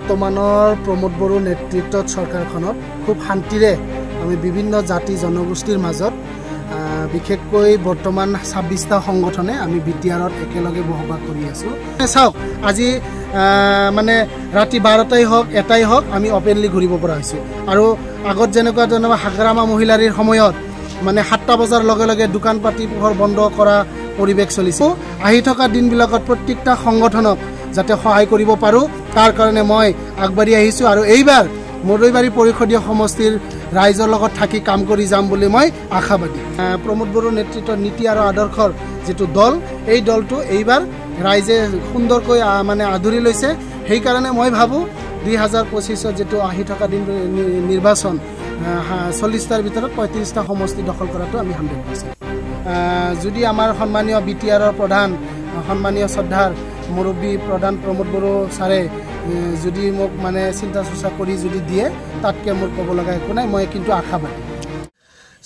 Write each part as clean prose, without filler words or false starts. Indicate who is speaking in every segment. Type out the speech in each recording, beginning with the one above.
Speaker 1: বৰ্তমানৰ প্ৰমোদ বড়ো নেতৃত্বত চৰকাৰখনত খুব শান্তিৰে আমি বিভিন্ন জাতি জনগোষ্ঠীৰ মাজত বিশেষকৈ বৰ্তমান 26টা সংগঠনে আমি বিটিআৰত একেলগে বসবাস কৰি আছো। চাওক আজি মানে ৰাতি 12টাই হওক 1টাই হওক আমি অপেনলি ঘূৰিব পৰা হৈছো। আৰু আগত যেনেকুৱা হাগ্ৰামা মহিলাৰীৰ সময়ত মানে 7টা বজাৰ লগে লগে দোকান পাতি পোহৰ বন্ধ কৰা পৰিৱেশ চলিছে। আহি থকা দিনবিলাকত প্ৰত্যেকটা সংগঠনক যাতে সহায় কৰিব পাৰো তাৰ কাৰণে মই আগবাঢ়ি আহিছো। আৰু এইবাৰ মদৈবাৰী পৰিষদীয় সমষ্টিৰ ৰাইজৰ লগত থাকি কাম কৰি যাম বুলি মই আশাবাদী। প্ৰমোদ বড়ো নেতৃত্বৰ নীতি আৰু আদৰ্শৰ যিটো দল, এই দলটো এইবাৰ ৰাইজে সুন্দৰকৈ মানে আদৰি লৈছে। সেইকাৰণে মই ভাবোঁ 2025ত যিটো আহি থকা দিন নিৰ্বাচন 40টাৰ ভিতৰত 35টা সমষ্টি দখল কৰাটো আমি 100%। যদি আমাৰ সন্মানীয় বিটিআৰৰ প্ৰধান সন্মানীয় শ্ৰদ্ধাৰ মুৰব্বী প্ৰধান প্ৰমোদ বড়ো ছাৰে যদি মোক মানে চিন্তা চৰ্চা কৰি যদি দিয়ে তাতকৈ মোৰ ক'ব লগা একো নাই, মই কিন্তু আশাবাদী।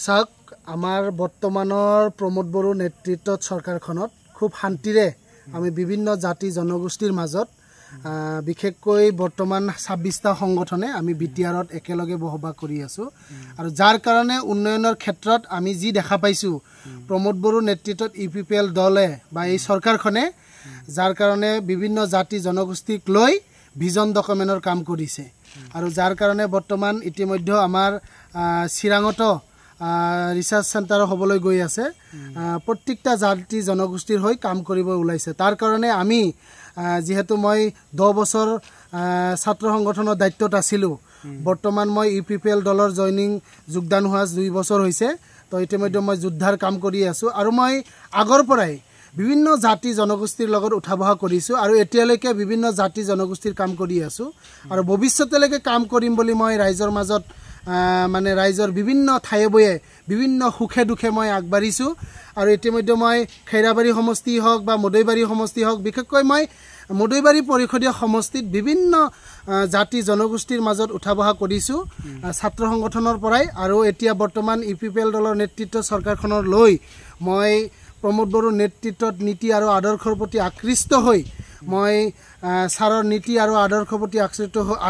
Speaker 1: চাওক আমাৰ বৰ্তমানৰ প্ৰমোদ বড়ো নেতৃত্বত চৰকাৰখনত খুব শান্তিৰে আমি বিভিন্ন জাতি জনগোষ্ঠীৰ মাজত বিশেষকৈ বৰ্তমান 26টা সংগঠনে আমি বিটিআৰত একেলগে বসবাস কৰি আছোঁ। আৰু যাৰ কাৰণে উন্নয়নৰ ক্ষেত্ৰত আমি যি দেখা পাইছোঁ প্ৰমোদ বড়ো নেতৃত্বত UPPL দলে বা এই চৰকাৰখনে যাৰ কাৰণে বিভিন্ন জাতি জনগোষ্ঠীক লৈ ভিজন ডকুমেণ্টৰ কাম কৰিছে। আৰু যাৰ কাৰণে বৰ্তমান ইতিমধ্যে আমাৰ চিৰাঙতো ৰিচাৰ্চ চেণ্টাৰ হ'বলৈ গৈ আছে। প্ৰত্যেকটা জাতি জনগোষ্ঠীৰ হৈ কাম কৰিব ওলাইছে। তাৰ কাৰণে আমি যিহেতু মই 10 বছৰ ছাত্ৰ সংগঠনৰ দায়িত্বত আছিলোঁ, বৰ্তমান মই UPPL দলৰ যোগদান হোৱা 2 বছৰ হৈছে। তো ইতিমধ্যে মই যোদ্ধাৰ কাম কৰি আছোঁ। আৰু মই আগৰ পৰাই বিভিন্ন জাতি জনগোষ্ঠীৰ লগত উঠা বহা কৰিছোঁ আৰু এতিয়ালৈকে বিভিন্ন জাতি জনগোষ্ঠীৰ কাম কৰি আছোঁ। আৰু ভৱিষ্যতলৈকে কাম কৰিম বুলি মই ৰাইজৰ মাজত মানে ৰাইজৰ বিভিন্ন ঠায়ে বয়ে বিভিন্ন সুখে দুখে মই আগবাঢ়িছোঁ। আৰু ইতিমধ্যে মই খৈৰাবাৰী সমষ্টি হওক বা মদৈবাৰী সমষ্টি হওক, বিশেষকৈ মই মদৈবাৰী পৰিষদীয় সমষ্টিত বিভিন্ন জাতি জনগোষ্ঠীৰ মাজত উঠা বহা কৰিছোঁ ছাত্ৰ সংগঠনৰ পৰাই। আৰু এতিয়া বৰ্তমান UPPL দলৰ নেতৃত্ব চৰকাৰখনৰ লৈ মই প্ৰমোদ বড়ো নেতৃত্বত নীতি আৰু আদৰ্শৰ প্ৰতি আকৃষ্ট হৈ মই ছাৰৰ নীতি আৰু আদৰ্শৰ প্ৰতি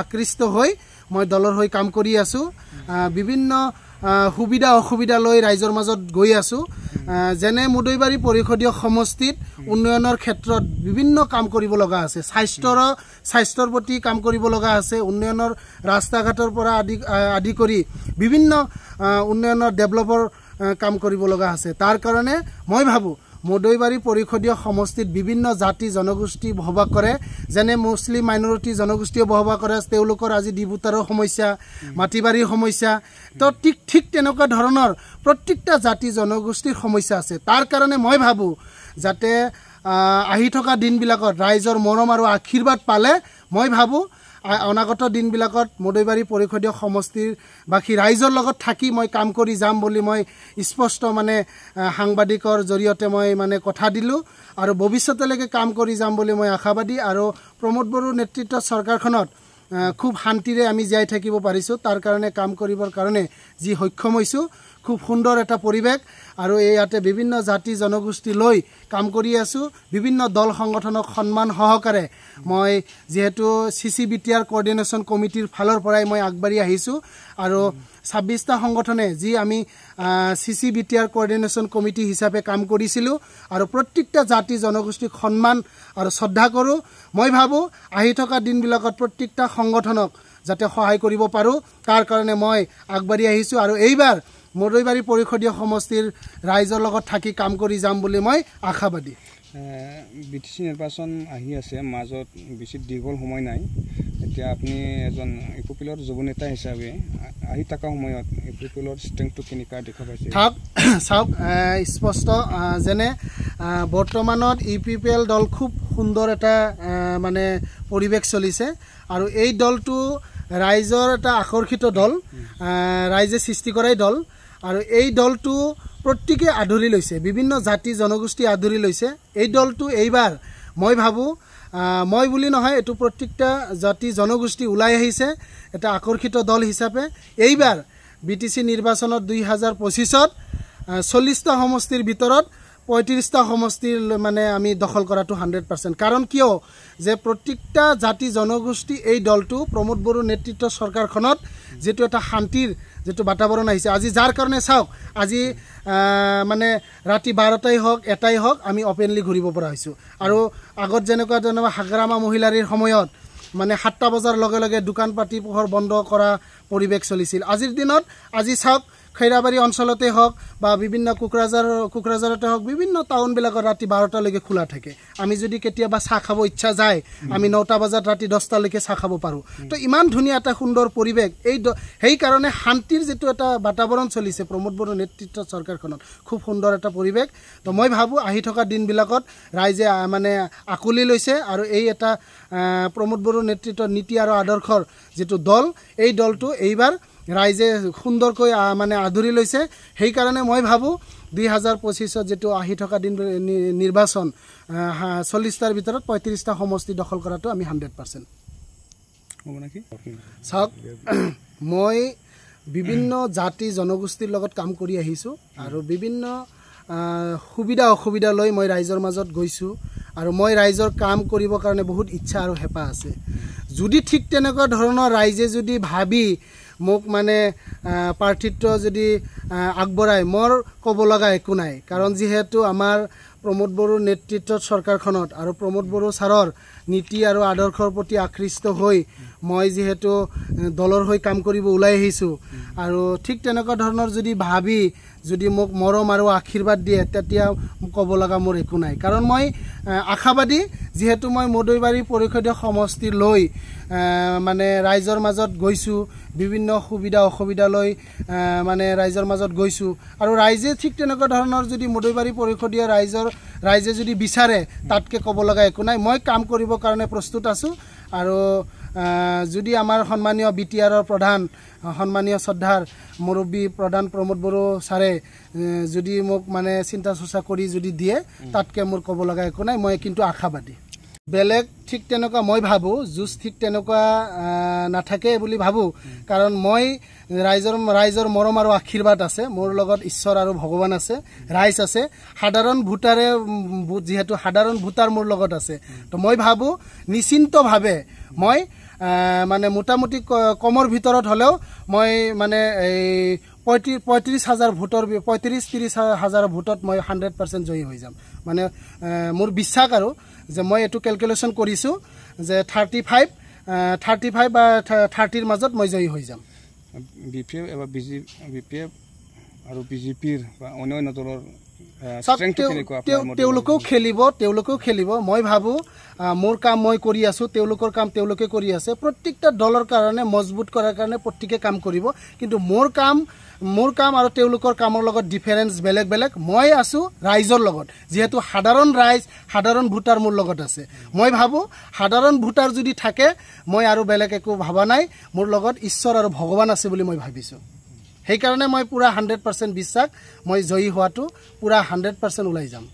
Speaker 1: আকৃষ্ট হৈ মই দলৰ হৈ কাম কৰি আছোঁ। বিভিন্ন সুবিধা অসুবিধা লৈ ৰাইজৰ মাজত গৈ আছোঁ। যেনে মদৈবাৰী পৰিষদীয় সমষ্টিত উন্নয়নৰ ক্ষেত্ৰত বিভিন্ন কাম কৰিব লগা আছে। স্বাস্থ্যৰ প্ৰতি কাম কৰিব লগা আছে। উন্নয়নৰ ৰাস্তা ঘাটৰ পৰা আদি কৰি বিভিন্ন উন্নয়নৰ ডেভেলপৰ কাম কৰিব লগা আছে। তাৰ কাৰণে মই ভাবোঁ মদৈবাৰী পৰিষদীয় সমষ্টিত বিভিন্ন জাতি জনগোষ্ঠী বসবাস কৰে। যেনে মুছলিম মাইনৰিটি জনগোষ্ঠীয়ে বসবাস কৰে, তেওঁলোকৰ আজি ডিবুটাৰৰ সমস্যা, মাটিবাৰীৰ সমস্যা, তো ঠিক তেনেকুৱা ধৰণৰ প্ৰত্যেকটা জাতি জনগোষ্ঠীৰ সমস্যা আছে। তাৰ কাৰণে মই ভাবোঁ যাতে আহি থকা দিনবিলাকত ৰাইজৰ মৰম আৰু আশীৰ্বাদ পালে মই ভাবোঁ অনাগত দিনবিলাকত মদৈবাৰী পৰিষদীয় সমষ্টিৰ বাকী ৰাইজৰ লগত থাকি মই কাম কৰি যাম বুলি মই স্পষ্ট মানে সাংবাদিকৰ জৰিয়তে মই মানে কথা দিলোঁ। আৰু ভৱিষ্যতলৈকে কাম কৰি যাম বুলি মই আশাবাদী। আৰু প্ৰমোদ বড়ো নেতৃত্বত চৰকাৰখনত খুব শান্তিৰে আমি জীয়াই থাকিব পাৰিছোঁ। তাৰ কাৰণে কাম কৰিবৰ কাৰণে যি সক্ষম হৈছোঁ, খুব সুন্দৰ এটা পৰিৱেশ। আৰু ইয়াতে বিভিন্ন জাতি জনগোষ্ঠী লৈ কাম কৰি আছোঁ। বিভিন্ন দল সংগঠনক সন্মান সহকাৰে মই যিহেতু CCBTR কোঅৰ্ডিনেশ্যন কমিটিৰ ফালৰ পৰাই মই আগবাঢ়ি আহিছোঁ। আৰু 26টা সংগঠনে যি আমি CCBTR কোঅৰ্ডিনেশ্যন কমিটি হিচাপে কাম কৰিছিলোঁ আৰু প্ৰত্যেকটা জাতি জনগোষ্ঠীক সন্মান আৰু শ্ৰদ্ধা কৰোঁ। মই ভাবোঁ আহি থকা দিনবিলাকত প্ৰত্যেকটা সংগঠনক যাতে সহায় কৰিব পাৰোঁ তাৰ কাৰণে মই আগবাঢ়ি আহিছোঁ। আৰু এইবাৰ মদৈবাৰী পৰিষদীয় সমষ্টিৰ ৰাইজৰ লগত থাকি কাম কৰি যাম বুলি মই আশাবাদী।
Speaker 2: BTC নিৰ্বাচন আহি আছে, মাজত বেছি দীঘল সময় নাই। এতিয়া আপুনি এজন UPPLৰ যুৱ নেতা হিচাপে আহি থকা সময়ত UPPLৰ ষ্ট্ৰেংথটো কেনেকুৱা দেখা পাইছে?
Speaker 1: চাওক স্পষ্ট যেনে বৰ্তমানত UPPL দল খুব সুন্দৰ এটা মানে পৰিৱেশ চলিছে। আৰু এই দলটো ৰাইজৰ এটা আকৰ্ষিত দল, ৰাইজে সৃষ্টি কৰাই দল। আৰু এই দলটো প্ৰত্যেকে আদৰি লৈছে, বিভিন্ন জাতি জনগোষ্ঠী আদৰি লৈছে। এই দলটো এইবাৰ মই ভাবোঁ, মই বুলি নহয়, এইটো প্ৰত্যেকটা জাতি জনগোষ্ঠী ওলাই আহিছে এটা আকৰ্ষিত দল হিচাপে। এইবাৰ BTC নিৰ্বাচনত 2025ত 40টা সমষ্টিৰ ভিতৰত 35টা সমষ্টিৰ মানে আমি দখল কৰাটো 100%। কাৰণ কিয় যে প্ৰত্যেকটা জাতি জনগোষ্ঠী এই দলটো প্ৰমোদ বড়োৰ নেতৃত্ব চৰকাৰখনত যেটো এটা শান্তিৰ যেটো বাতাবৰণ আহিছে আজি যাৰ কাৰণে চাওক আজি মানে ৰাতি 12টাই হওক 1টাই হওক আমি ওপেনলি ঘূৰিব পৰা হৈছোঁ। আৰু আগত যেনেকুৱা হাগ্ৰামা মহিলাৰীৰ সময়ত মানে 7টা বজাৰ লগে লগে দোকান পাতি পোহৰ বন্ধ কৰা পৰিৱেশ চলিছিল। আজিৰ দিনত আজি চাওক খৈৰাবাৰী অঞ্চলতে হওক বা বিভিন্ন কোকৰাঝাৰতে হওক বিভিন্ন টাউনবিলাকত ৰাতি 12টালৈকে খোলা থাকে। আমি যদি কেতিয়াবা চাহ খাব ইচ্ছা যায় আমি 9টা বজাত ৰাতি 10টালৈকে চাহ খাব পাৰোঁ। তো ইমান ধুনীয়া এটা সুন্দৰ পৰিৱেশ সেইকাৰণে শান্তিৰ যিটো এটা বাতাবৰণ চলিছে প্ৰমোদ বড়োৰ নেতৃত্বত চৰকাৰখনত খুব সুন্দৰ এটা পৰিৱেশ। তো মই ভাবোঁ আহি থকা দিনবিলাকত ৰাইজে মানে আঁকোৱালি লৈছে আৰু এই এটা প্ৰমোদ বড়োৰ নেতৃত্বত নীতি আৰু আদৰ্শৰ যিটো দল এই দলটো এইবাৰ ৰাইজে সুন্দৰকৈ মানে আদৰি লৈছে। সেইকাৰণে মই ভাবোঁ 2025ত যেটো আহি থকা দিন নিৰ্বাচন 40টাৰ ভিতৰত 35টা সমষ্টি দখল কৰাটো আমি 100%
Speaker 2: হ'ব নেকি?
Speaker 1: চাওক মই বিভিন্ন জাতি জনগোষ্ঠীৰ লগত কাম কৰি আহিছোঁ আৰু বিভিন্ন সুবিধা অসুবিধা লৈ মই ৰাইজৰ মাজত গৈছোঁ আৰু মই ৰাইজৰ কাম কৰিবৰ কাৰণে বহুত ইচ্ছা আৰু হেঁপাহ আছে। যদি ঠিক তেনেকুৱা ধৰণৰ ৰাইজে যদি ভাবি মোক মানে প্ৰাৰ্থিত্ব যদি আগবঢ়ায় মোৰ ক'ব লগা একো নাই। কাৰণ যিহেতু আমাৰ প্ৰমোদ বড়োৰ নেতৃত্বত চৰকাৰখনত আৰু প্ৰমোদ বড়ো ছাৰৰ নীতি আৰু আদৰ্শৰ প্ৰতি আকৃষ্ট হৈ মই যিহেতু দলৰ হৈ কাম কৰিব ওলাই আহিছোঁ আৰু ঠিক তেনেকুৱা ধৰণৰ যদি ভাবি যদি মোক মৰম আৰু আশীৰ্বাদ দিয়ে তেতিয়া ক'ব লগা মোৰ একো নাই। কাৰণ মই আশাবাদী যিহেতু মই মদৈবাৰী পৰিষদীয় সমষ্টি লৈ মানে ৰাইজৰ মাজত গৈছোঁ বিভিন্ন সুবিধা অসুবিধা লৈ মানে ৰাইজৰ মাজত গৈছোঁ আৰু ৰাইজে ঠিক তেনেকুৱা ধৰণৰ যদি মদৈবাৰী পৰিষদীয় ৰাইজে যদি বিচাৰে তাতকৈ ক'ব লগা একো নাই। মই কাম কৰিবৰ কাৰণে প্ৰস্তুত আছোঁ আৰু যদি আমাৰ সন্মানীয় BTRৰ প্ৰধান সন্মানীয় শ্ৰদ্ধাৰ মুৰব্বী প্ৰধান প্ৰমোদ বড়ো ছাৰে যদি মোক মানে চিন্তা চৰ্চা কৰি যদি দিয়ে তাতকৈ মোৰ ক'ব লগা একো নাই। মই কিন্তু আশাবাদী। বেলেগ ঠিক তেনেকুৱা মই ভাবোঁ যুঁজ ঠিক তেনেকুৱা নাথাকে বুলি ভাবোঁ। কাৰণ মই ৰাইজৰ মৰম আৰু আশীৰ্বাদ আছে, মোৰ লগত ঈশ্বৰ আৰু ভগৱান আছে, ৰাইজ আছে, সাধাৰণ ভোটাৰে যিহেতু সাধাৰণ ভোটাৰ মোৰ লগত আছে। তো মই ভাবোঁ নিশ্চিন্তভাৱে মই মানে মোটামুটি কমৰ ভিতৰত হ'লেও মই মানে এই 35,000 ভোটৰ 35-30 হাজাৰ ভোটত মই 100% জয়ী হৈ যাম। মানে মোৰ বিশ্বাস আৰু যে মই এইটো কেলকুলেশ্যন কৰিছোঁ যে 35 বা 30ৰ মাজত মই জয়ী হৈ যাম।
Speaker 2: BPF এবাৰ BPF আৰু BJPৰ বা অন্য দলৰ
Speaker 1: তেওঁলোকেও খেলিব। মই ভাবোঁ মোৰ কাম মই কৰি আছোঁ, তেওঁলোকৰ কাম তেওঁলোকে কৰি আছে। প্ৰত্যেকটা দলৰ কাৰণে মজবুত কৰাৰ কাৰণে প্ৰত্যেকে কাম কৰিব। কিন্তু মোৰ কাম আৰু তেওঁলোকৰ কামৰ লগত ডিফাৰেঞ্চ বেলেগ বেলেগ। মই আছোঁ ৰাইজৰ লগত, যিহেতু সাধাৰণ ৰাইজ সাধাৰণ ভোটাৰ মোৰ লগত আছে। মই ভাবোঁ সাধাৰণ ভোটাৰ যদি থাকে মই আৰু বেলেগ একো ভবা নাই, মোৰ লগত ঈশ্বৰ আৰু ভগৱান আছে বুলি মই ভাবিছোঁ। সেইকাৰণে মই পুৰা 100% বিশ্বাস মই জয়ী হোৱাটো পুৰা 100% ওলাই যাম।